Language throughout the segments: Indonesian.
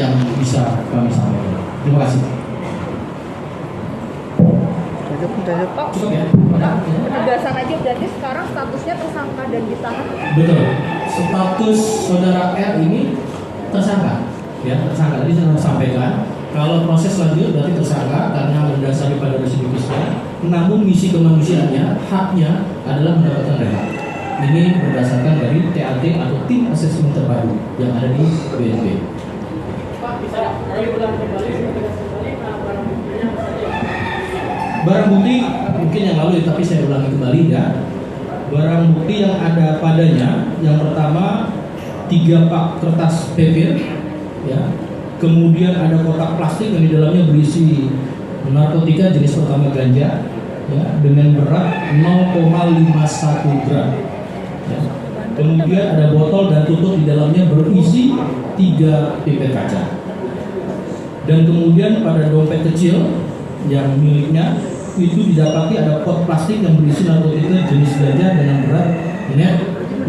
yang bisa kami sampaikan. Terima kasih. Pak, penegasan aja berarti sekarang statusnya tersangka dan ditahan. Betul. Status saudara R ini tersangka, ya tersangka. Tadi saya sampaikan. Kalau proses lanjut berarti tersangka karena berdasarkan pada residivisnya. Namun misi kemanusiaannya, haknya adalah mendapatkan rehab. Ini berdasarkan dari TAT atau tim asesmen terpadu yang ada di BNP. Pak, bisa ulang kembali Barang bukti mungkin yang lalu, tapi saya ulangi kembali ya. Barang bukti yang ada padanya, yang pertama 3 pak kertas papir, ya. Kemudian ada kotak plastik yang di dalamnya berisi narkotika jenis pertama ganja, ya, dengan berat 0,51 gram. Ya. Kemudian ada botol dan tutup di dalamnya berisi 3 pipet kaca. Dan kemudian pada dompet kecil yang miliknya itu didapati ada pot plastik yang berisi narkotika jenis ganja dengan berat net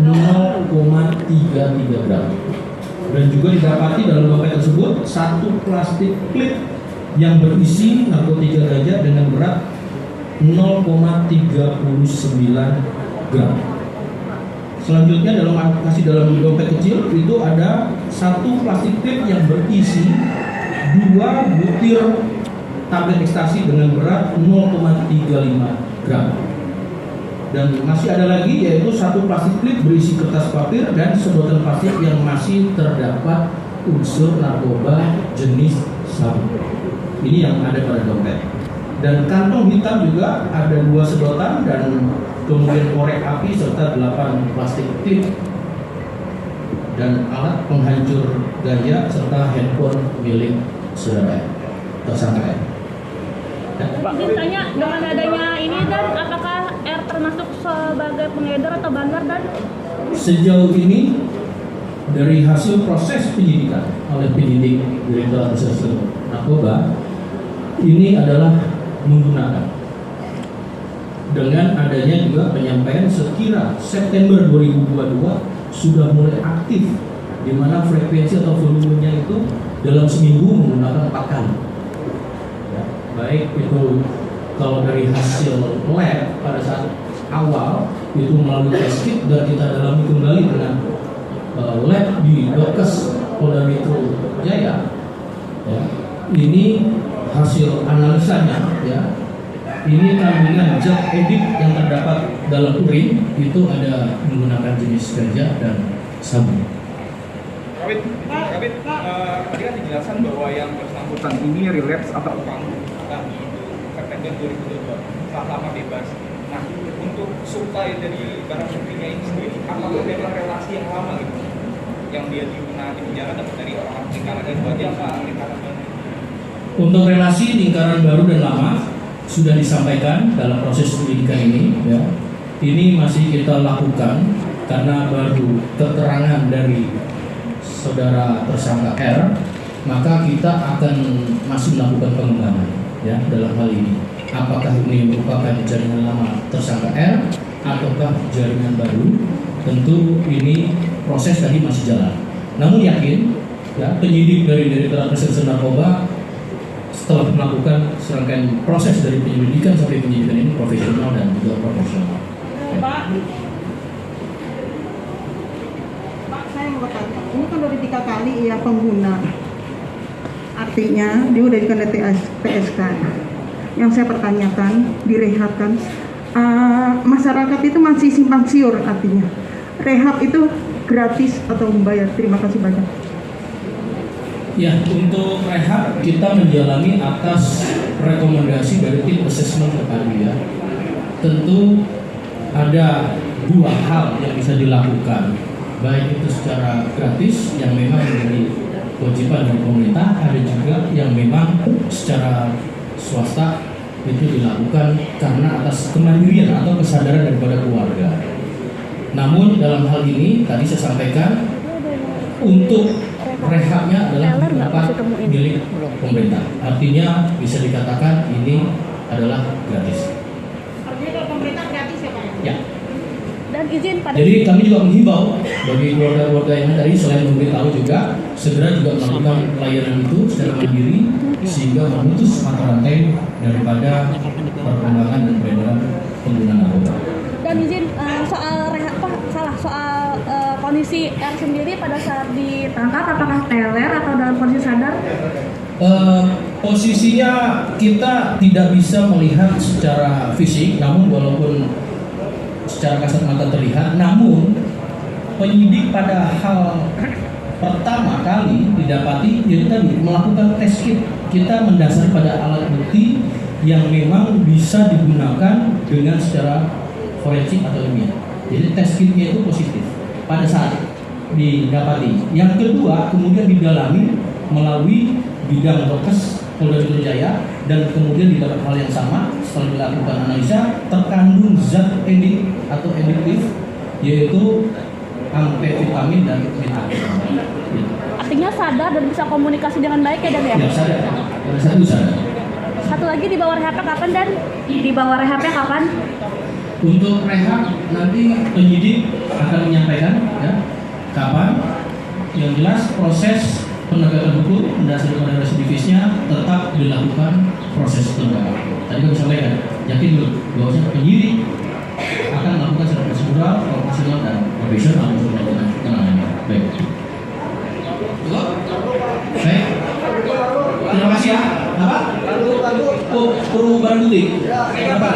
0,33 gram. Dan juga didapati dalam dompet tersebut 1 plastik klip yang berisi narkotika ganja dengan berat 0,39 gram. Selanjutnya masih dalam dompet kecil itu ada 1 plastik klip yang berisi 2 butir tablet ekstasi dengan berat 0,35 gram. Dan masih ada lagi yaitu 1 plastik klip berisi kertas papir dan sedotan plastik yang masih terdapat unsur narkoba jenis sabu. Ini yang ada pada dompet. Dan kantong hitam juga ada 2 sedotan dan kemudian korek api serta 8 plastik klip dan alat penghancur ganja serta handphone milik saudara tersangka. Izin tanya, dengan adanya ini dan apakah R termasuk sebagai pengedar atau bandar dan? Sejauh ini dari hasil proses penyidikan oleh penyidik Direktorat Reserse Narkoba ini adalah menggunakan dengan adanya juga penyampaian sekira September 2022 sudah mulai aktif di mana frekuensi atau volumenya itu dalam seminggu menggunakan 4 kali. Baik itu kalau dari hasil lab pada saat awal itu melalui test kit dan kita dalami kembali dengan lab di Dokes Polda Metro Jaya, ya, ini hasil analisanya, ya, ini kandungan zat edik yang terdapat dalam urin itu ada menggunakan jenis ganja dan sabu. Kabit, tadi kan dijelaskan bahwa yang bersangkutan ini relapse atau utang di September 2022 setelah lama bebas. Nah, untuk supply dari barang buktinya ini sendiri, apakah memang relasi yang lama gitu, yang dia di penjara dapat dari orang lingkaran itu aja apa lingkaran baru? Untuk relasi lingkaran baru dan lama sudah disampaikan dalam proses penyidikan ini, ya. Ini masih kita lakukan karena baru keterangan dari saudara tersangka R, maka kita akan masih melakukan pengembangan, ya, dalam hal ini. Apakah ini merupakan jaringan lama tersangka R ataukah jaringan baru? Tentu ini proses tadi masih jalan. Namun yakin, ya, penyidik dari Direktorat Reserse Narkoba setelah melakukan serangkaian proses dari penyelidikan sampai penyidikan ini profesional dan juga proporsional. Pak, saya mau bertanya, ini kan dari 3 kali ya pengguna, artinya dia udah dikena PSK. Yang saya pertanyakan, direhabkan, masyarakat itu masih simpang siur, artinya rehab itu gratis atau membayar? Terima kasih banyak. Ya, untuk rehab kita menjalani atas rekomendasi dari tim asesmen terpadu, ya. Tentu ada 2 hal yang bisa dilakukan, baik itu secara gratis yang memang menjadi kewajiban dari pemerintah, ada juga yang memang secara swasta itu dilakukan karena atas kemandirian atau kesadaran daripada keluarga. Namun dalam hal ini tadi saya sampaikan untuk rehabnya adalah tempat milik pemerintah. Artinya bisa dikatakan ini adalah gratis. Artinya kalau pemerintah gratis ya Pak? Ya. Dan izin pada. Jadi kami juga menghimbau bagi keluarga-keluarga yang tadi selain memberitahu juga segera juga melakukan pelayanan itu secara mandiri sehingga memutus mata rantai daripada perkembangan dan peredaran penggunaan narkoba. Dan izin soal kondisi R sendiri pada saat ditangkap apakah teler atau dalam kondisi sadar? Posisinya kita tidak bisa melihat secara fisik, namun walaupun secara kasat mata terlihat, namun penyidik pada hal pertama kali didapati yaitu tadi melakukan tes kit. Kita mendasar pada alat bukti yang memang bisa digunakan dengan secara forensik atau ilmiah. Jadi tes kitnya itu positif pada saat didapati. Yang kedua kemudian didalami melalui bidang dokes Polda Metro Jaya dan kemudian didapat hal yang sama setelah dilakukan analisa terkandung zat edik atau ediktif yaitu amfetamin dan metadon. Artinya sadar dan bisa komunikasi dengan baik ya Dan ya? Ya sadar, pada saat itu sadar. Satu lagi dibawa rehabnya kapan Dan? Dibawa rehabnya kapan? Untuk rehab nanti penyidik akan menyampaikan ya kapan. Yang jelas proses penegakan hukum mendasari pada residivisnya tetap dilakukan proses penegakan. Tadi kami sampaikan, yakin dulu bahwasanya penyidik akan melakukan secara prosedural, profesional dan profesional untuk melakukan penanganannya. Baik. Cukup? Baik. Terima kasih ya. Apa? Oh, perlu barang bukti. Apa?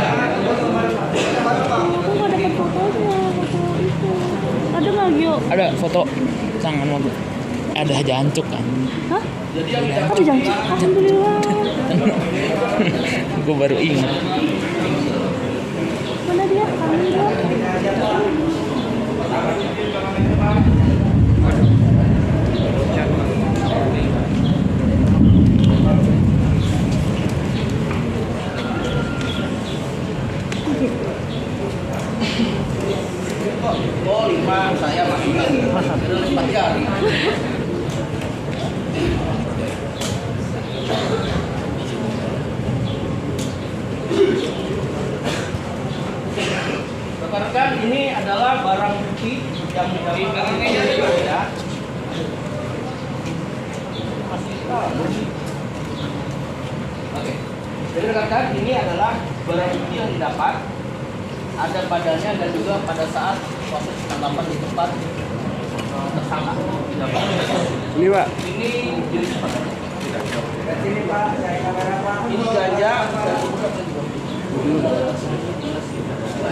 Aku nggak dapat fotonya, foto itu. Ada nggak Gio? Ada foto tangan mobil. Ada jancuk kan. Hah? Ada janji? Alhamdulillah. Gue baru ingat. Mana dia? Alhamdulillah. Oh, 5 saya masukkan 4 jari. Rekan-rekan, ini adalah barang bukti yang didapatkan ya. Oke. Jadi rekan-rekan, ini adalah barang bukti yang didapat. Ada badannya dan juga pada saat proses penangkapan di tempat tersangka. Ini Pak. Ini jenis apa? Ini Pak, saya kamera Pak. Ini ganja dan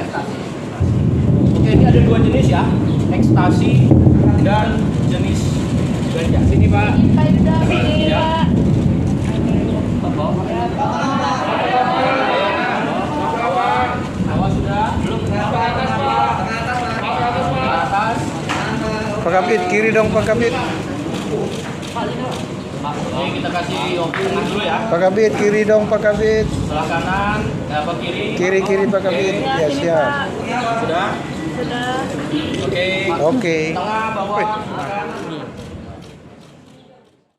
ekstasi. Oke, ini ada 2 jenis ya, ekstasi dan jenis ganja. Sini Pak. Ya. Pak Kabit, kiri dong Pak Kabit. Oke, kita kasih tengah dulu ya. Pak Kabit, kiri dong Pak Kabit. Sebelah kanan, apa kiri? Kiri Pak Kabit. Ya siap. Sudah? Sudah. Oke. Oke. Tengah, bawah, silakan.